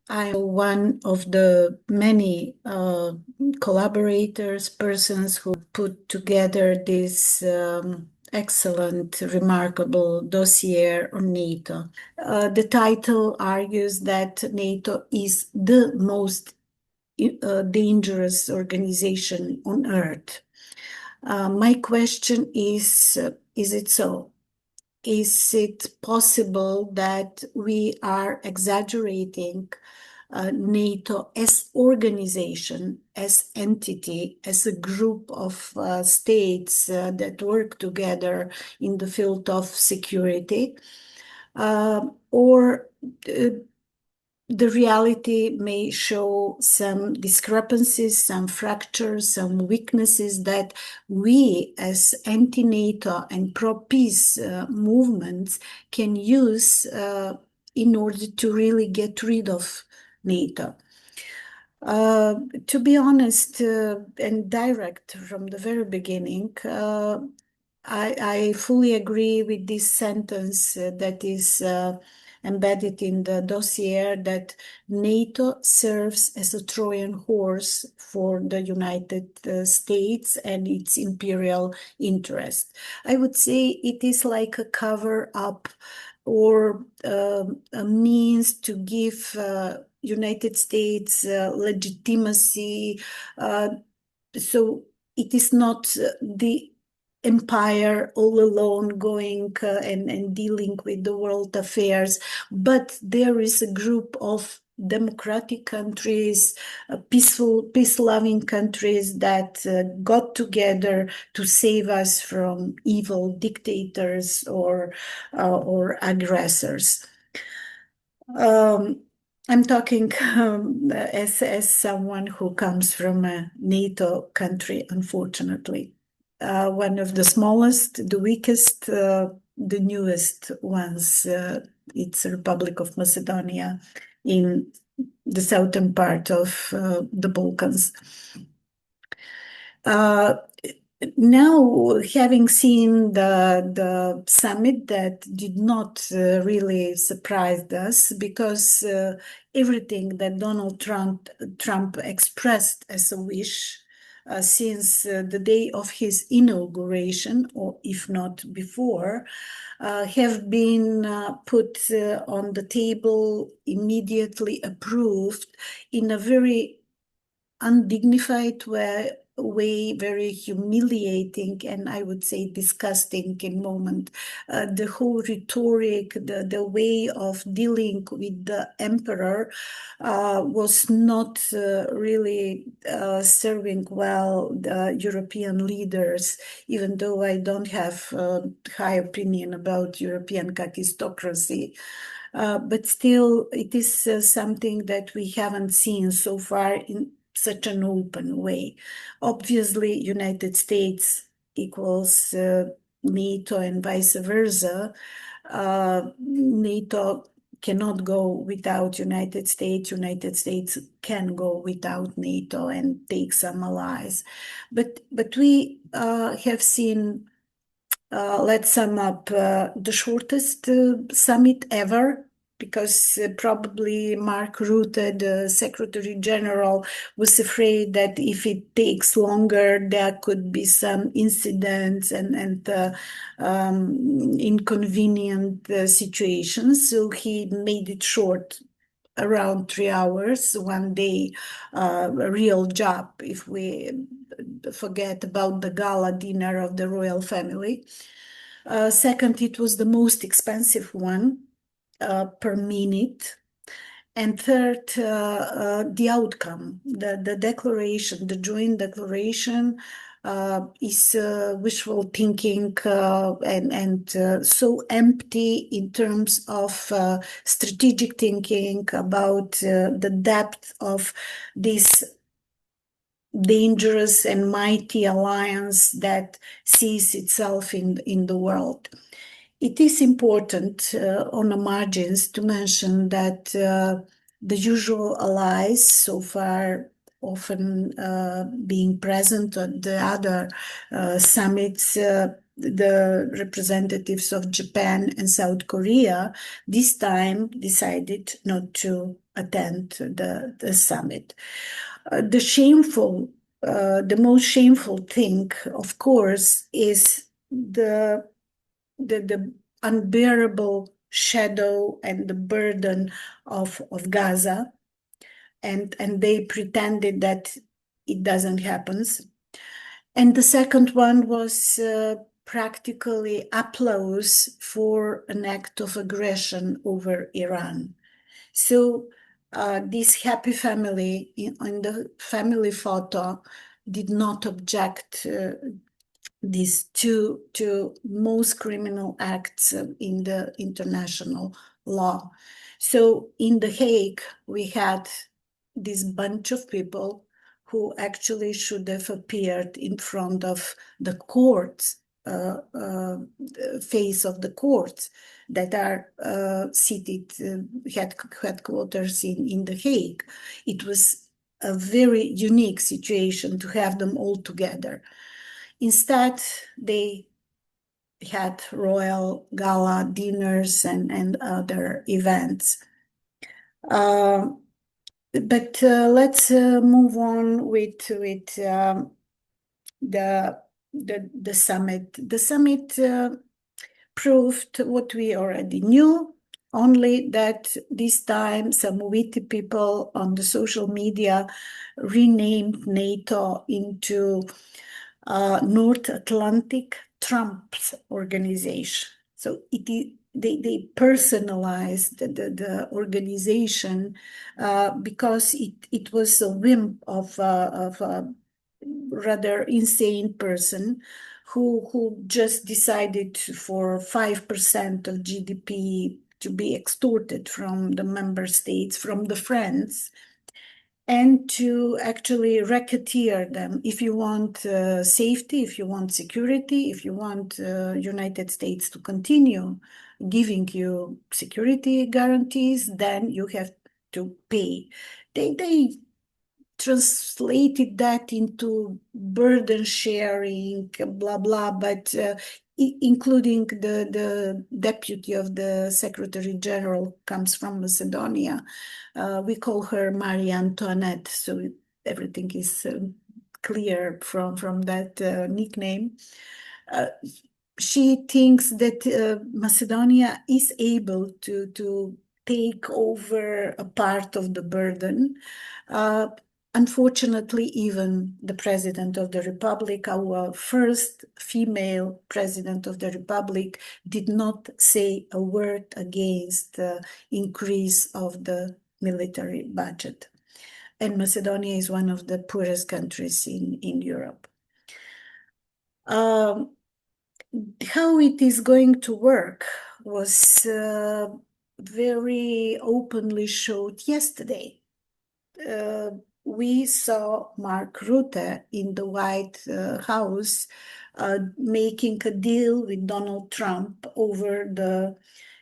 I'm one of the many collaborators, persons who put together this excellent, remarkable dossier on NATO. The title argues that NATO is the most dangerous organization on earth. My question is it so? Is it possible that we are exaggerating NATO as organization, as entity, as a group of states that work together in the field of security? Or the reality may show some discrepancies, some fractures, some weaknesses that we as anti-NATO and pro-peace movements can use in order to really get rid of NATO. To be honest and direct from the very beginning, I fully agree with this sentence that is embedded in the dossier, that NATO serves as a Trojan horse for the United States and its imperial interest. I would say it is like a cover-up or a means to give United States legitimacy. So it is not the empire all alone going and dealing with the world affairs, but there is a group of democratic countries, peace-loving countries that got together to save us from evil dictators or aggressors. I'm talking as someone who comes from a NATO country, unfortunately. One of the smallest, the weakest, the newest ones. It's the Republic of Macedonia in the southern part of the Balkans. Now, having seen the summit, that did not really surprise us, because everything that Donald Trump expressed as a wish since the day of his inauguration, or if not before, have been put on the table, immediately approved in a very undignified way, very humiliating, and I would say disgusting in moment. The whole rhetoric, the way of dealing with the emperor was not really serving well the European leaders, even though I don't have a high opinion about European kakistocracy. But still, it is something that we haven't seen so far in such an open way. Obviously, United States equals NATO and vice versa. NATO cannot go without United States. United States can go without NATO and take some allies. But we have seen, let's sum up, the shortest summit ever, because probably Mark Rutte, the Secretary General, was afraid that if it takes longer, there could be some incidents and inconvenient situations. So he made it short, around 3 hours, one day, a real job, if we forget about the gala dinner of the royal family. Second, it was the most expensive one per minute. And third, the outcome, the declaration, the joint declaration is wishful thinking and so empty in terms of strategic thinking about the depth of this dangerous and mighty alliance that sees itself in the world. It is important on the margins to mention that the usual allies so far often being present at the other summits, the representatives of Japan and South Korea this time decided not to attend the summit. The most shameful thing, of course, is the unbearable shadow and the burden of Gaza, and they pretended that it doesn't happen. And the second one was practically applause for an act of aggression over Iran. So this happy family in the family photo did not object these two most criminal acts in the international law. So in The Hague, we had this bunch of people who actually should have appeared in front of the courts, face of the courts that are seated headquarters in The Hague. It was a very unique situation to have them all together. Instead, they had royal gala dinners and other events. But let's move on with the summit. The summit proved what we already knew, only that this time some witty people on the social media renamed NATO into North Atlantic Trump's organization. So they personalized the organization because it was a whim of a rather insane person who just decided for 5% of GDP to be extorted from the member states, from the friends, and to actually racketeer them. If you want safety, if you want security, if you want United States to continue giving you security guarantees, then you have to pay. They translated that into burden sharing, blah, blah, but including the deputy of the Secretary General comes from Macedonia. We call her Marie Antoinette, so everything is clear from that nickname. She thinks that Macedonia is able to take over a part of the burden. Unfortunately, even the President of the Republic, our first female President of the Republic, did not say a word against the increase of the military budget. And Macedonia is one of the poorest countries in Europe. How it is going to work was very openly showed yesterday. We saw Mark Rutte in the White House making a deal with Donald Trump over the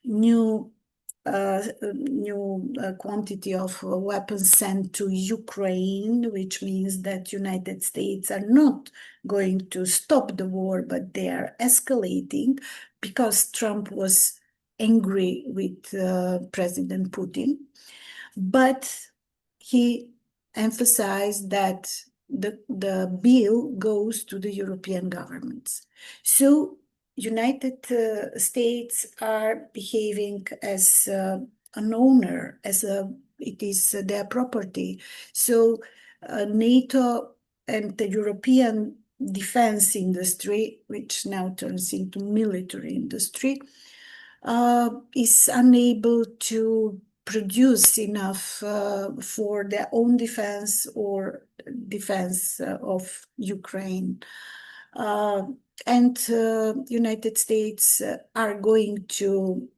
new quantity of weapons sent to Ukraine, which means that United States are not going to stop the war, but they are escalating because Trump was angry with President Putin. But he emphasized that the bill goes to the European governments. So United States are behaving as an owner, it is their property. So NATO and the European defense industry, which now turns into military industry, is unable to produce enough for their own defense or defense of Ukraine. And United States are going to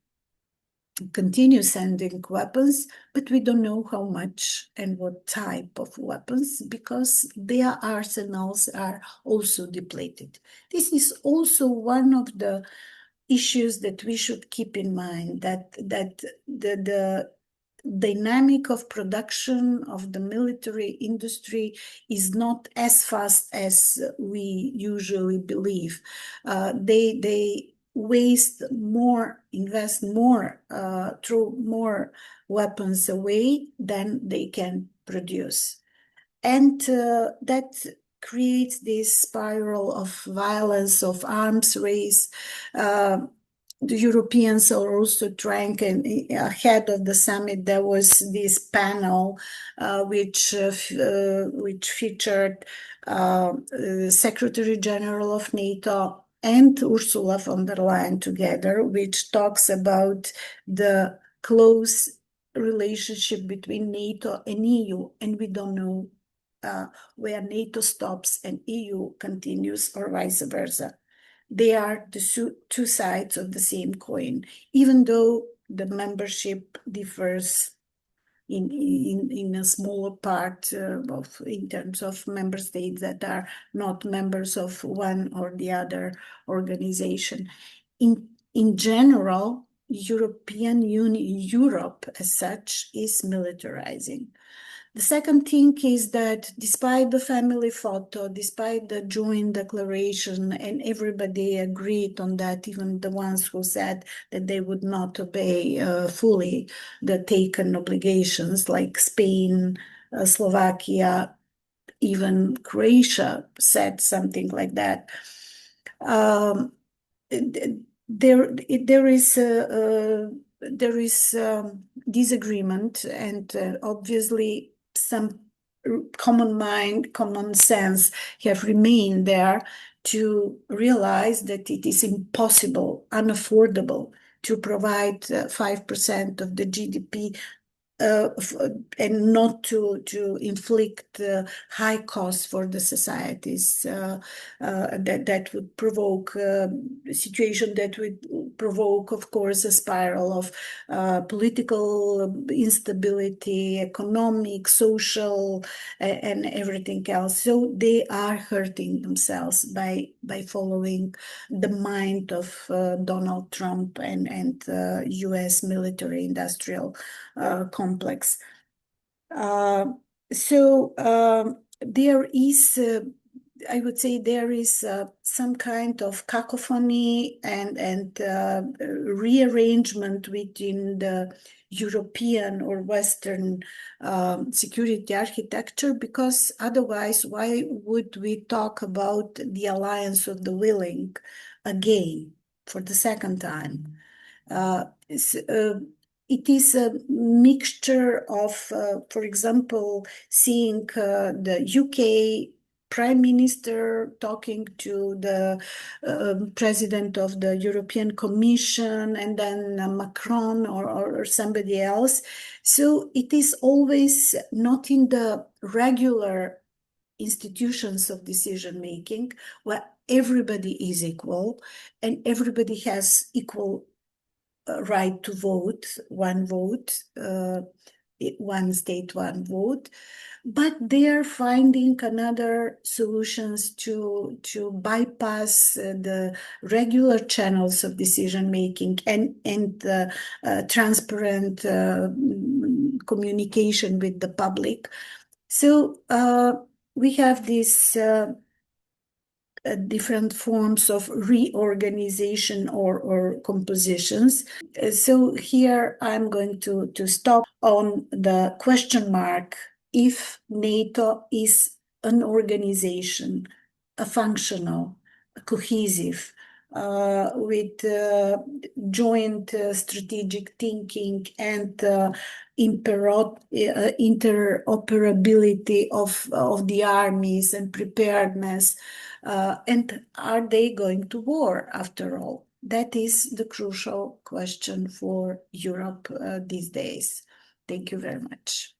continue sending weapons, but we don't know how much and what type of weapons, because their arsenals are also depleted. This is also one of the issues that we should keep in mind, that the dynamic of production of the military industry is not as fast as we usually believe. They waste more, invest more, throw more weapons away than they can produce. And that creates this spiral of violence, of arms race. The Europeans are also trying, and ahead of the summit, there was this panel which featured Secretary General of NATO and Ursula von der Leyen together, which talks about the close relationship between NATO and EU, and we don't know where NATO stops and EU continues, or vice versa. They are the two sides of the same coin, even though the membership differs in a smaller part in terms of member states that are not members of one or the other organization. In general, European Union, Europe as such, is militarizing. The second thing is that despite the family photo, despite the joint declaration, and everybody agreed on that, even the ones who said that they would not obey fully the taken obligations, like Spain, Slovakia, even Croatia said something like that. There is disagreement, and obviously some common sense have remained there to realize that it is impossible, unaffordable to provide 5% of the GDP and not to inflict high costs for the societies that would provoke a situation that would provoke, of course, a spiral of political instability, economic, social, and everything else. So they are hurting themselves by following the mind of Donald Trump and US military industrial complex. There is, I would say, there is some kind of cacophony and rearrangement within the European or Western security architecture, because otherwise, why would we talk about the alliance of the willing again for the second time? It is a mixture of, for example, seeing the UK Prime Minister talking to the President of the European Commission, and then Macron or somebody else. So it is always not in the regular institutions of decision making where everybody is equal and everybody has equal right to vote, one state, one vote, but they are finding another solutions to bypass the regular channels of decision making and transparent communication with the public. So we have these different forms of reorganization or compositions. So here I'm going to stop on the question mark if NATO is an organization, a functional, a cohesive, with joint strategic thinking and interoperability of the armies and preparedness. And are they going to war after all? That is the crucial question for Europe these days. Thank you very much.